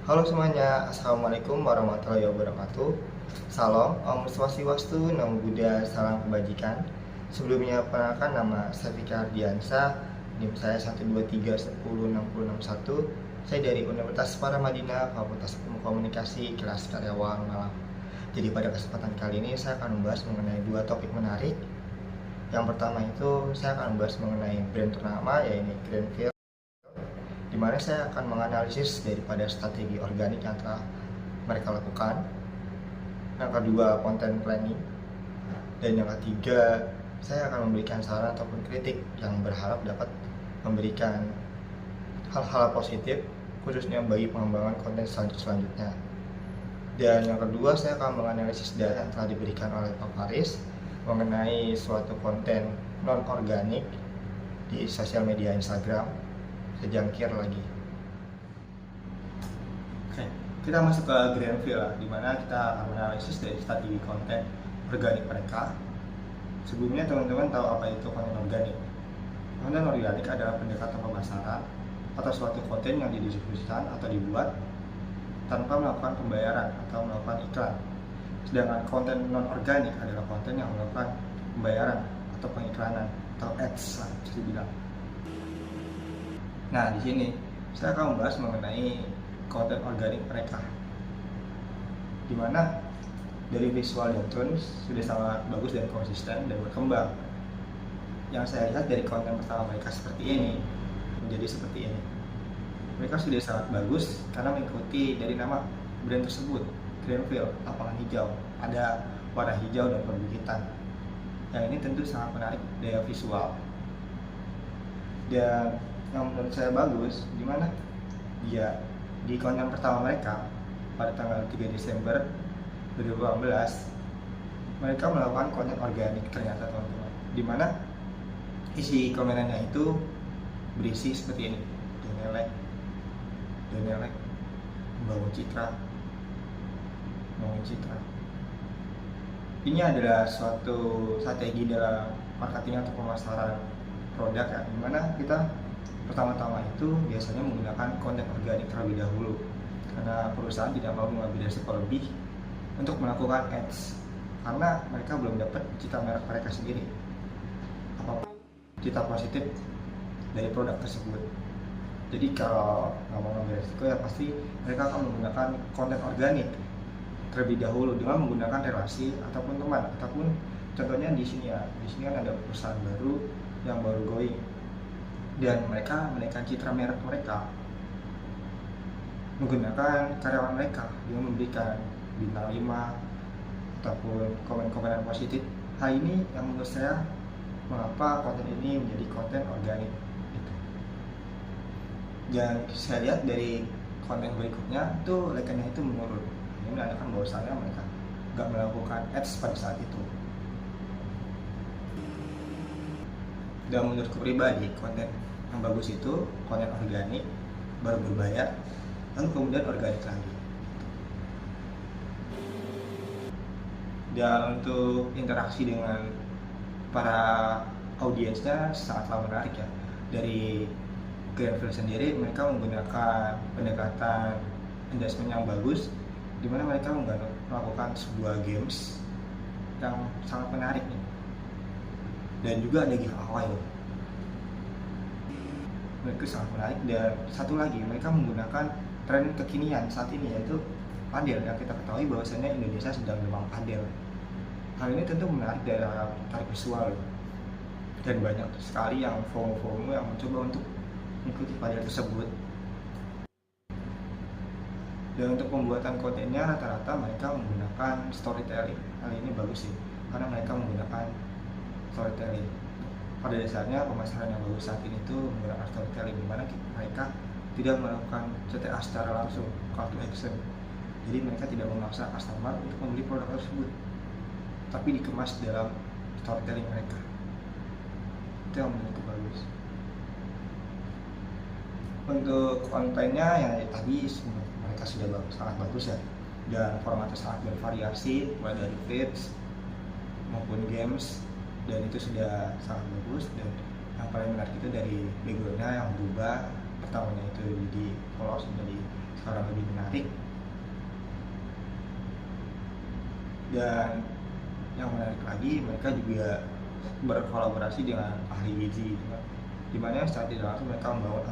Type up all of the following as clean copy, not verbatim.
Halo semuanya, Assalamualaikum warahmatullahi wabarakatuh. Salam, Om Swastiastu, Namo Buddhaya, salam kebajikan. Sebelumnya perkenalkan nama saya Fikar Diansa, NIM saya 123106061. Saya dari Universitas Paramadina, Fakultas Ilmu Komunikasi, kelas karyawan Malang. Jadi pada kesempatan kali ini saya akan membahas mengenai dua topik menarik. Yang pertama itu saya akan membahas mengenai brand ternama, yaitu Greenfield, di mana saya akan menganalisis daripada strategi organik yang telah mereka lakukan. Yang kedua, content planning. Dan yang ketiga, saya akan memberikan saran ataupun kritik yang berharap dapat memberikan hal-hal positif, khususnya bagi pengembangan konten selanjutnya. Dan yang kedua, saya akan menganalisis data yang telah diberikan oleh Pak Faris mengenai suatu konten non-organik di sosial media Instagram, sejangkir lagi. Oke, kita masuk ke Greenfield, di mana kita akan menganalisis dari strategi konten organik mereka. Sebelumnya teman-teman tahu apa itu konten organik? Konten organik adalah pendekatan pemasaran atau suatu konten yang didistribusikan atau dibuat tanpa melakukan pembayaran atau melakukan iklan. Sedangkan konten non-organik adalah konten yang melakukan pembayaran atau pengiklanan atau ads lah, bisa dibilang. Nah, di sini saya akan membahas mengenai konten organik mereka, di mana dari visual dan tone sudah sangat bagus dan konsisten dan berkembang. Yang saya lihat dari konten pertama mereka seperti ini menjadi seperti ini. Mereka sudah sangat bagus karena mengikuti dari nama brand tersebut, Greenfield, lapangan hijau. Ada warna hijau dan perbukitan. Yang ini tentu sangat menarik daya visual. Dan yang menurut saya bagus, dimana dia di konten pertama mereka pada tanggal 3 Desember 2018 mereka melakukan konten organik ternyata teman-teman, dimana isi komenannya itu berisi seperti ini: Donelek membangun citra. Ini adalah suatu strategi dalam marketing atau pemasaran produk ya, dimana kita pertama-tama itu biasanya menggunakan konten organik terlebih dahulu, karena perusahaan tidak mau mengambil resiko lebih untuk melakukan ads, karena mereka belum dapat citra merek mereka sendiri, apa citra positif dari produk tersebut. Jadi kalau nggak mau mengambil resiko ya pasti mereka akan menggunakan konten organik terlebih dahulu dengan menggunakan relasi ataupun teman, ataupun contohnya di sini kan ada perusahaan baru yang baru going, dan mereka menaikkan citra merek mereka menggunakan karyawan mereka yang memberikan bintang 5 ataupun komen-komenan positif. Hal ini yang menurut saya mengapa konten ini menjadi konten organik gitu. Dan saya lihat dari konten berikutnya itu like-nya itu menurun. Ini menandakan bahwasannya mereka nggak melakukan ads pada saat itu. Dan menurutku pribadi, konten yang bagus itu konten organik baru berbayar, lalu kemudian organik lagi. Dan untuk interaksi dengan para audiensnya sangatlah menarik ya. Dari Greenfield sendiri mereka menggunakan pendekatan engagement yang bagus, di mana mereka melakukan sebuah games yang sangat menarik nih. Dan juga ada giveaway loh. Mereka sangat menarik. Dan satu lagi, mereka menggunakan tren kekinian saat ini, yaitu padel. Yang kita ketahui bahwasannya Indonesia sedang demam padel. Hal ini tentu menarik dalam tarik visual loh. Dan banyak sekali yang FOMO yang mencoba untuk mengikuti padel tersebut. Dan untuk pembuatan kontennya rata-rata mereka menggunakan storytelling. Hal ini bagus sih, karena mereka menggunakan storytelling. Pada dasarnya pemasaran yang bagus saat ini itu menggunakan storytelling, di mana mereka tidak melakukan CTA secara langsung, call to action. Jadi mereka tidak memaksa customer untuk membeli produk tersebut, tapi dikemas dalam storytelling mereka. Itu yang menurutku bagus. Untuk kontennya yang tadi mereka sudah sangat bagus ya, dan formatnya sangat bervariasi, mulai dari feeds maupun games, dan itu sudah sangat bagus. Dan yang paling menarik itu dari backgroundnya yang berubah, pertamanya itu di polos menjadi sekarang lebih menarik. Dan yang menarik lagi, mereka juga berkolaborasi dengan ahli gizi, di mana secara tidak langsung mereka membangun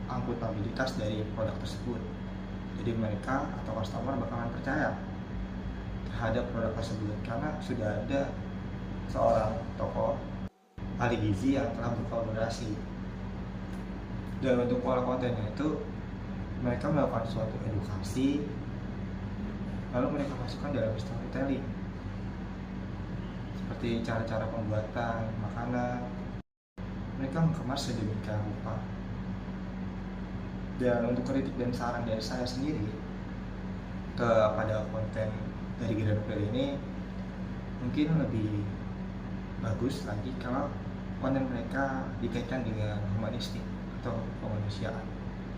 akuntabilitas dari produk tersebut. Jadi mereka atau customer bakalan percaya terhadap produk tersebut karena sudah ada seorang tokoh ahli gizi yang telah berkolaborasi. Dan untuk pola kontennya itu mereka melakukan suatu edukasi, lalu mereka masukkan dalam storytelling seperti cara-cara pembuatan makanan. Mereka mengemas sedemikian rupa. Dan untuk kritik dan saran dari saya sendiri kepada konten dari Grandpil ini, mungkin lebih bagus lagi kalau konten mereka dikaitkan dengan humanistik atau kemanusiaan.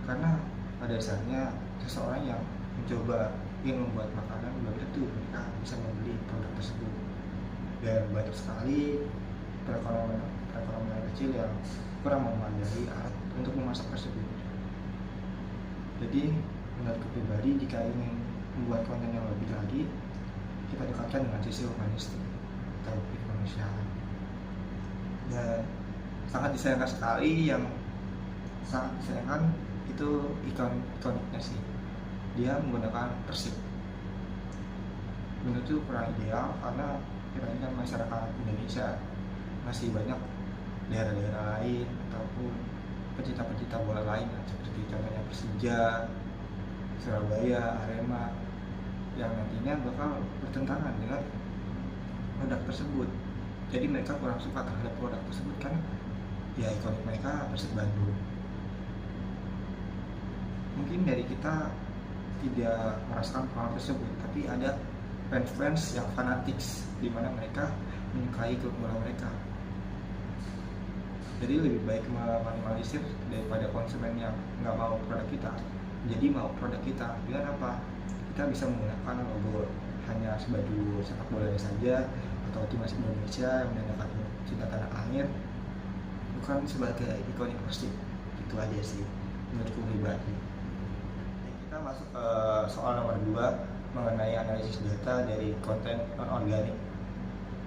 Karena pada dasarnya seseorang yang mencoba ingin membuat makanan belum tentu mereka bisa membeli produk tersebut. Dan banyak sekali perekonomian kecil yang kurang memadai alat untuk memasak tersebut. Jadi menurut pribadi, jika ingin membuat konten yang lebih lagi, kita dekatkan dengan sisi humanistik atau kemanusiaan. Dan sangat disayangkan sekali, yang sangat disayangkan itu ikoniknya sih, dia menggunakan Persib. Menurut itu kurang ideal karena kita masyarakat Indonesia masih banyak daerah-daerah lain ataupun pecinta-pecinta bola lain, seperti contohnya Persija, Surabaya, Arema, yang nantinya bakal bertentangan dengan produk tersebut. Jadi mereka kurang suka terhadap produk tersebut kan ya ikonik mereka Persib Bandung. Mungkin dari kita tidak merasakan pengalaman tersebut, tapi ada fans yang fanatiks di mana mereka menyukai klub bola mereka. Jadi lebih baik meminimalisir daripada konsumen yang nggak mau produk kita, jadi mau produk kita. Dengan apa? Kita bisa menggunakan logo hanya sebaju sepak bola saja atau timnas Indonesia yang menandakan cinta tanah air, bukan sebagai ikonik Persib. Itu aja sih menurutku pribadi. Kita masuk ke soal nomor 2 mengenai analisis data dari konten non-organik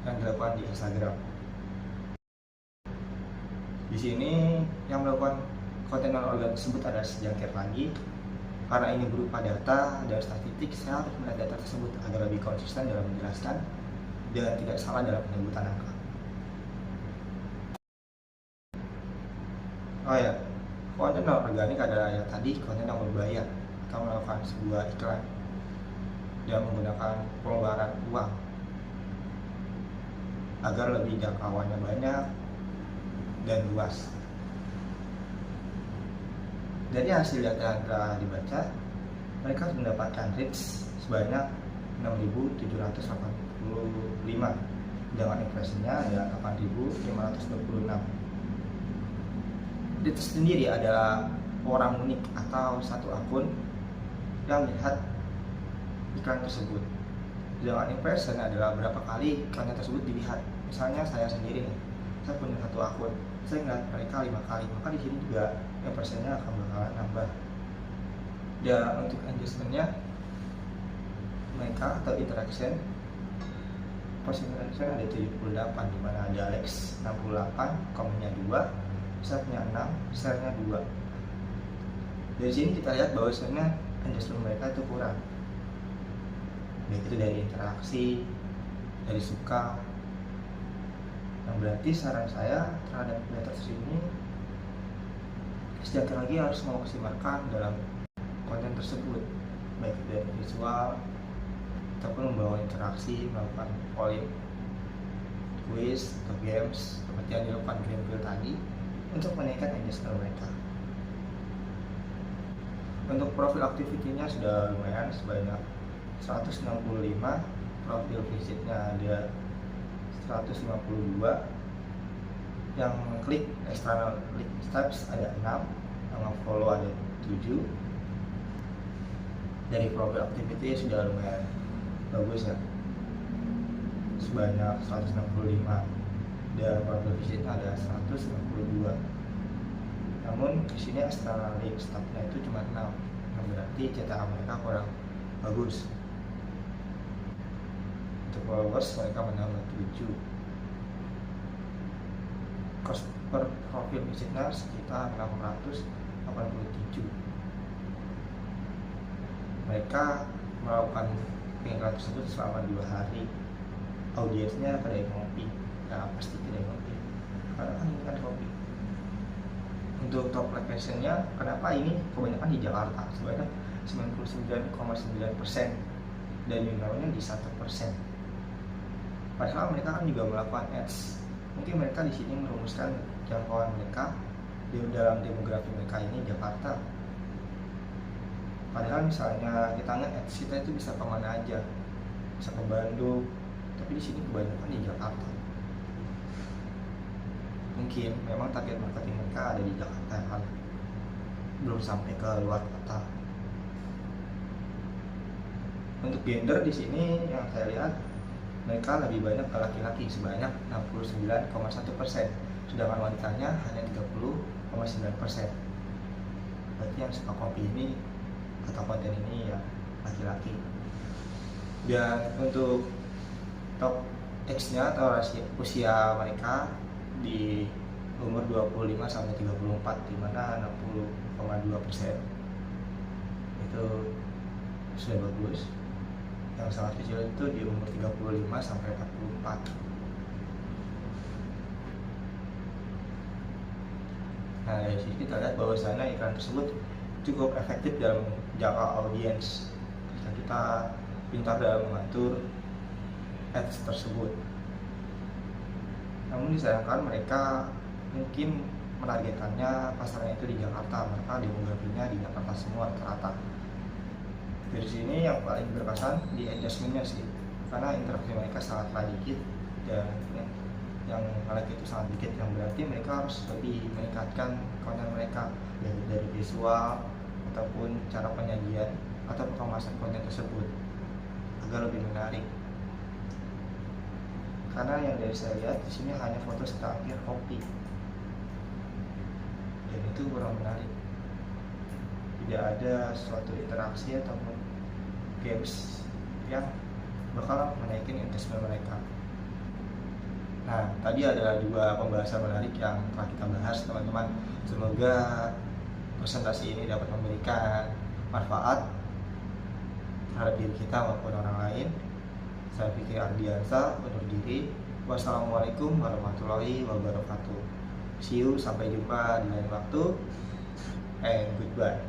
yang dilakukan di Instagram. Di sini yang melakukan konten non-organik tersebut adalah sejangkir lagi. Karena ini berupa data dan statistik, saya harus melihat data tersebut agar lebih konsisten dalam menjelaskan dan tidak salah dalam penyebutan angka. Oh ya, konten non-organik adalah yang tadi konten yang berbayar atau melakukan sebuah iklan yang menggunakan pelonggaran uang agar lebih jangkauannya banyak dan luas. Dari hasil data yang telah dibaca, mereka mendapatkan reach sebanyak 6.785 dengan impresinya ada 8.526. Itu sendiri adalah orang unik atau satu akun yang melihat iklan tersebut. Dengan impression adalah berapa kali iklan tersebut dilihat. Misalnya saya sendiri nih, saya punya satu akun, saya ngeliat mereka 5 kali, maka di sini juga impressionnya akan bakalan nambah. Dan untuk engagementnya mereka atau interaction, persentasenya ada 78, dimana ada likes 68, komennya 2, subnya 6, share-nya 2. Dari sini kita lihat bahwasannya engagement mereka itu kurang, baik itu dari interaksi, dari suka. Yang berarti saran saya terhadap data ini, sejak lagi harus memaksimalkan dalam konten tersebut, baik dari visual ataupun membawa interaksi, melakukan polling, quiz atau games seperti yang dilakukan Grandpil tadi untuk menaikkan engagement mereka. Untuk profil aktivitinya sudah lumayan, sebanyak 165, profil visitnya ada 152, yang klik external link steps ada 6, yang follow ada 7. Dari profil activity sudah lumayan bagus ya, sebanyak 165, dan profil visitnya ada 192. Namun di sini external link stepnya itu cuma 6, yang berarti cetakan mereka kurang bagus. Untuk followers mereka menambah 7, cost per profil visitor sekitar 687. Mereka melakukan pengiklan tersebut selama 2 hari. Audiensnya kedai kopi, ya pasti kedai kopi karena kan ini kan kopi. Untuk top location-nya, kenapa ini kebanyakan di Jakarta sebanyak 99,9% dan jumlahnya di 1%. Padahal mereka kan juga melakukan ads. Mungkin mereka di sini merumuskan jangkauan mereka di dalam demografi mereka ini Jakarta. Padahal misalnya kita nge-ads kita itu bisa kemana aja, bisa ke Bandung, tapi di sini kebanyakan di Jakarta. Mungkin memang target marketing mereka ada di Jakarta kan, belum sampai ke luar kota. Untuk gender di sini yang saya lihat mereka lebih banyak ke laki-laki sebanyak 69,1%, sedangkan wanitanya hanya 30,9%. Berarti yang suka kopi ini atau konten ini ya laki-laki. Dan untuk top X-nya atau usia mereka di umur 25 sampai 34, di mana 60,2% itu sudah bagus. Yang sangat kecil itu di umur 35 sampai 44. Nah, dari sini kita lihat bahwasannya iklan tersebut cukup efektif dalam jangka audiens jika kita pintar dalam mengatur ads tersebut. Namun disayangkan mereka mungkin menargetkannya pasarnya itu di Jakarta, maka demografinya di Jakarta semua rata-rata. Dari sini yang paling berkesan di adjustmentnya sih, karena interaksi mereka sangat dikit dan yang like itu sangat dikit, yang berarti mereka harus lebih meningkatkan konten mereka dari visual ataupun cara penyajian atau pengemasan konten tersebut agar lebih menarik. Karena yang dari saya lihat di sini hanya foto secangkir kopi dan itu kurang menarik. Tidak ada suatu interaksi ataupun games yang bakal menaikin engagement mereka. Nah, tadi adalah 2 pembahasan menarik yang telah kita bahas teman-teman. Semoga presentasi ini dapat memberikan manfaat terhadap diri kita maupun orang lain. Saya Fikri Ardiansa undur diri. Wassalamualaikum warahmatullahi wabarakatuh. See you, sampai jumpa di lain waktu, and goodbye.